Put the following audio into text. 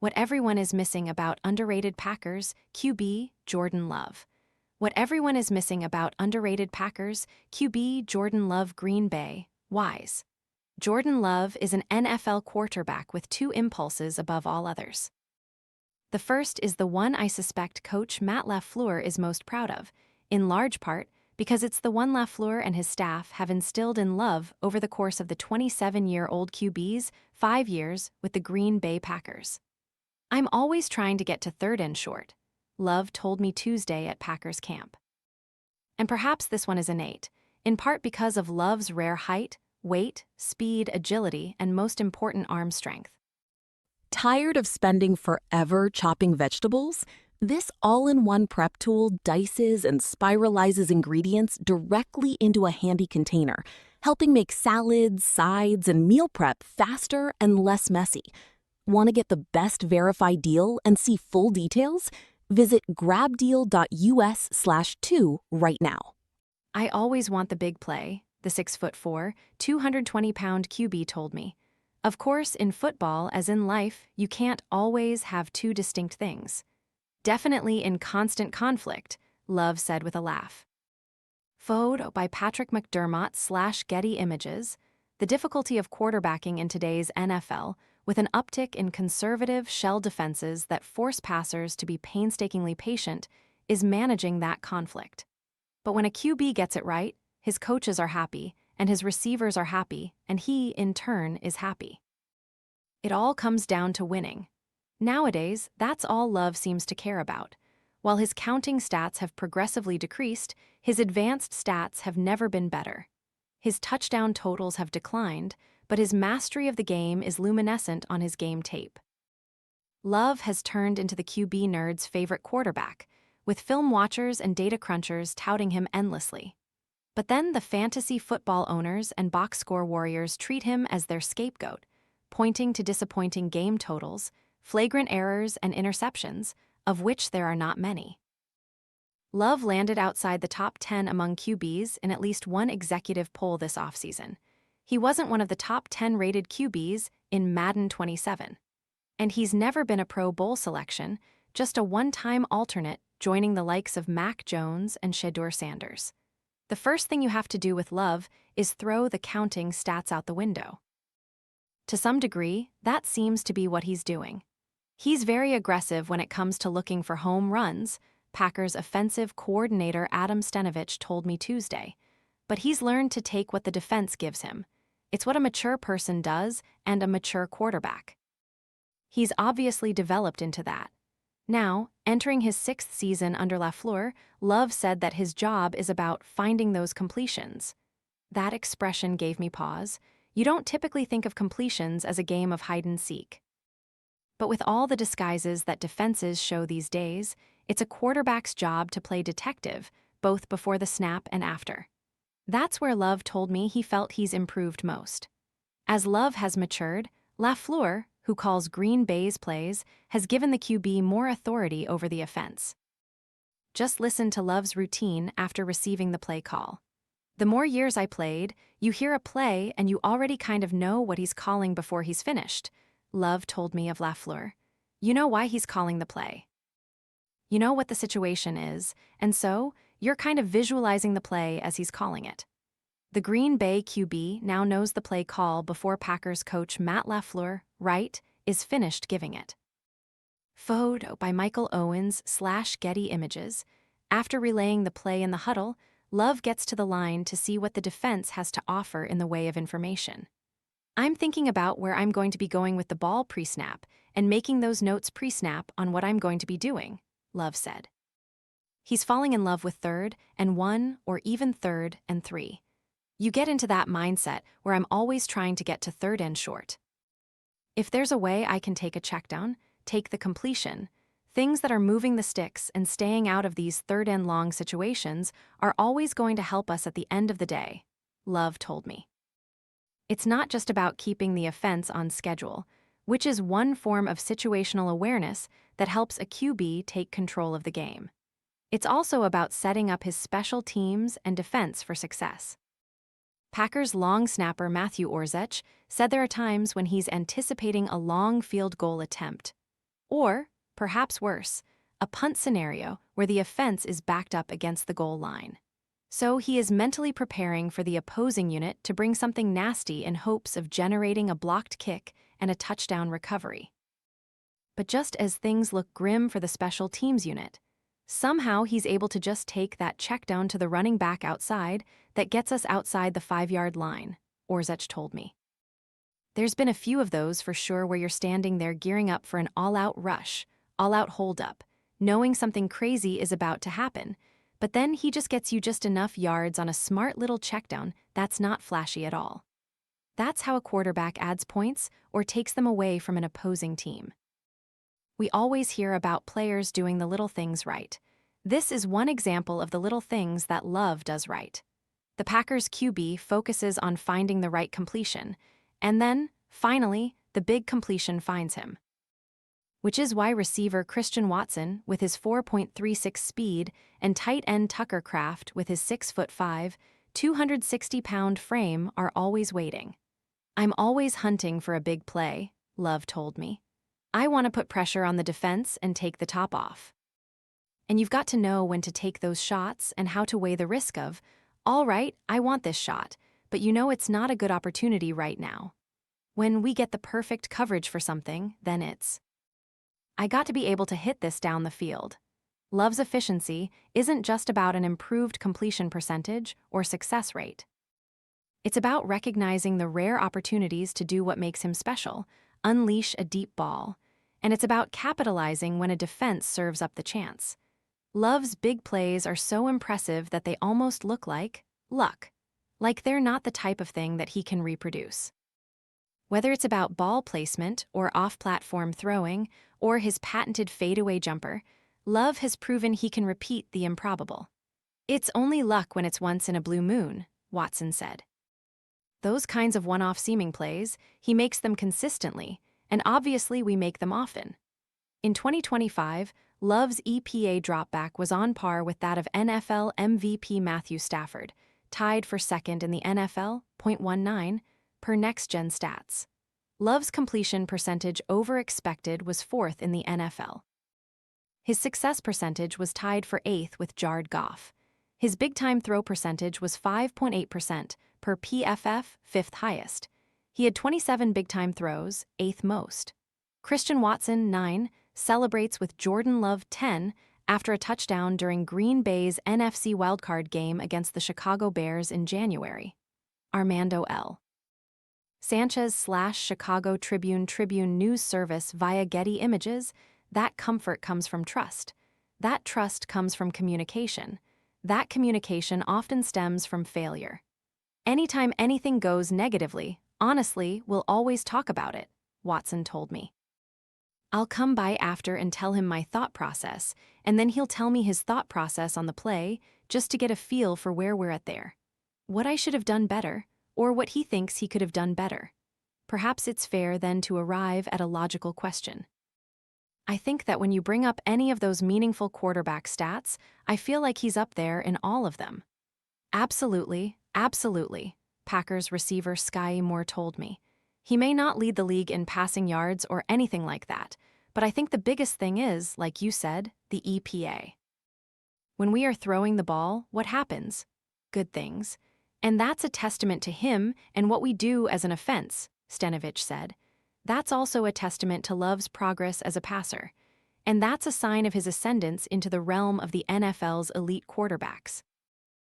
What everyone is missing about underrated Packers QB Jordan Love. What everyone is missing about underrated Packers QB Jordan Love Green Bay. Whys. Jordan Love is an NFL quarterback with two impulses above all others. The first is the one I suspect coach Matt LaFleur is most proud of, in large part because it's the one LaFleur and his staff have instilled in Love over the course of the 27-year-old QB's 5 years with the Green Bay Packers. "I'm always trying to get to third and short," Love told me Tuesday at Packers camp. And perhaps this one is innate, in part because of Love's rare height, weight, speed, agility, and most important arm strength. Tired of spending forever chopping vegetables? This all-in-one prep tool dices and spiralizes ingredients directly into a handy container, helping make salads, sides, and meal prep faster and less messy. Want to get the best verified deal and see full details? Visit grabdeal.us/2 right now. "I always want the big play," the 6'4", 220-pound QB told me. Of course, in football, as in life, you can't always have two distinct things. "Definitely in constant conflict," Love said with a laugh. Photo by Patrick McDermott/Getty Images. The difficulty of quarterbacking in today's NFL, with an uptick in conservative shell defenses that force passers to be painstakingly patient, is managing that conflict. But when a QB gets it right, his coaches are happy, and his receivers are happy, and he, in turn, is happy. It all comes down to winning. Nowadays, that's all Love seems to care about. While his counting stats have progressively decreased, his advanced stats have never been better. His touchdown totals have declined, but his mastery of the game is luminescent on his game tape. Love has turned into the QB nerd's favorite quarterback, with film watchers and data crunchers touting him endlessly. But then the fantasy football owners and box score warriors treat him as their scapegoat, pointing to disappointing game totals, flagrant errors, and interceptions, of which there are not many. Love landed outside the top 10 among QBs in at least one executive poll this offseason. He wasn't one of the top 10 rated QBs in Madden 27. And he's never been a Pro Bowl selection, just a one-time alternate joining the likes of Mac Jones and Shedeur Sanders. The first thing you have to do with Love is throw the counting stats out the window. To some degree, that seems to be what he's doing. He's very aggressive when it comes to looking for home runs, Packers offensive coordinator Adam Stenavich told me Tuesday. But he's learned to take what the defense gives him. It's what a mature person does and a mature quarterback. He's obviously developed into that. Now, entering his 6th season under LaFleur, Love said that his job is about finding those completions. That expression gave me pause. You don't typically think of completions as a game of hide and seek. But with all the disguises that defenses show these days, it's a quarterback's job to play detective, both before the snap and after. That's where Love told me he felt he's improved most. As Love has matured, LaFleur, who calls Green Bay's plays, has given the QB more authority over the offense. Just listen to Love's routine after receiving the play call. "The more years I played, you hear a play and you already kind of know what he's calling before he's finished," Love told me of LaFleur. "You know why he's calling the play. You know what the situation is, and so you're kind of visualizing the play as he's calling it." The Green Bay QB now knows the play call before Packers coach Matt LaFleur, right, is finished giving it. Photo by Michael Owens/Getty Images. After relaying the play in the huddle, Love gets to the line to see what the defense has to offer in the way of information. "I'm thinking about where I'm going to be going with the ball pre-snap and making those notes pre-snap on what I'm going to be doing," Love said. He's falling in love with 3rd and 1 or even 3rd and 3. You get into that mindset where I'm always trying to get to third and short. If there's a way I can take a check down, take the completion, things that are moving the sticks and staying out of these third and long situations are always going to help us at the end of the day, Love told me. It's not just about keeping the offense on schedule, which is one form of situational awareness that helps a QB take control of the game. It's also about setting up his special teams and defense for success. Packers long snapper Matthew Orzech said there are times when he's anticipating a long field goal attempt. Or, perhaps worse, a punt scenario where the offense is backed up against the goal line. So he is mentally preparing for the opposing unit to bring something nasty in hopes of generating a blocked kick and a touchdown recovery. But just as things look grim for the special teams unit, somehow he's able to just take that check down to the running back outside that gets us outside the 5-yard line, Orzech told me. There's been a few of those for sure where you're standing there gearing up for an all-out rush, all-out hold-up, knowing something crazy is about to happen, but then he just gets you just enough yards on a smart little checkdown that's not flashy at all. That's how a quarterback adds points or takes them away from an opposing team. We always hear about players doing the little things right. This is one example of the little things that Love does right. The Packers QB focuses on finding the right completion, and then, finally, the big completion finds him. Which is why receiver Christian Watson, with his 4.36 speed, and tight end Tucker Kraft, with his 6'5", 260-pound frame, are always waiting. I'm always hunting for a big play, Love told me. I want to put pressure on the defense and take the top off. And you've got to know when to take those shots and how to weigh the risk of, all right, I want this shot, but you know it's not a good opportunity right now. When we get the perfect coverage for something, then it's, I got to be able to hit this down the field. Love's efficiency isn't just about an improved completion percentage or success rate. It's about recognizing the rare opportunities to do what makes him special, unleash a deep ball, and it's about capitalizing when a defense serves up the chance. Love's big plays are so impressive that they almost look like luck, like they're not the type of thing that he can reproduce. Whether it's about ball placement or off-platform throwing or his patented fadeaway jumper, Love has proven he can repeat the improbable. It's only luck when it's once in a blue moon, Watson said. Those kinds of one-off seeming plays, he makes them consistently, and obviously we make them often. In 2025, Love's EPA dropback was on par with that of NFL MVP Matthew Stafford, tied for second in the NFL, .19, per next-gen stats. Love's completion percentage over expected was fourth in the NFL. His success percentage was tied for eighth with Jared Goff. His big-time throw percentage was 5.8%, per PFF, fifth highest. He had 27 big-time throws, eighth most. Christian Watson, 9, celebrates with Jordan Love, 10, after a touchdown during Green Bay's NFC wildcard game against the Chicago Bears in January. Armando L. Sanchez/Chicago Tribune News Service via Getty Images. That comfort comes from trust. That trust comes from communication. That communication often stems from failure. Anytime anything goes negatively, honestly, we'll always talk about it, Watson told me. I'll come by after and tell him my thought process, and then he'll tell me his thought process on the play, just to get a feel for where we're at there. What I should have done better, or what he thinks he could have done better. Perhaps it's fair then to arrive at a logical question. I think that when you bring up any of those meaningful quarterback stats, I feel like he's up there in all of them. Absolutely, Packers receiver Sky Moore told me. He may not lead the league in passing yards or anything like that, but I think the biggest thing is, like you said, the EPA. When we are throwing the ball, what happens? Good things. And that's a testament to him and what we do as an offense, Stenovich said. That's also a testament to Love's progress as a passer. And that's a sign of his ascendance into the realm of the NFL's elite quarterbacks.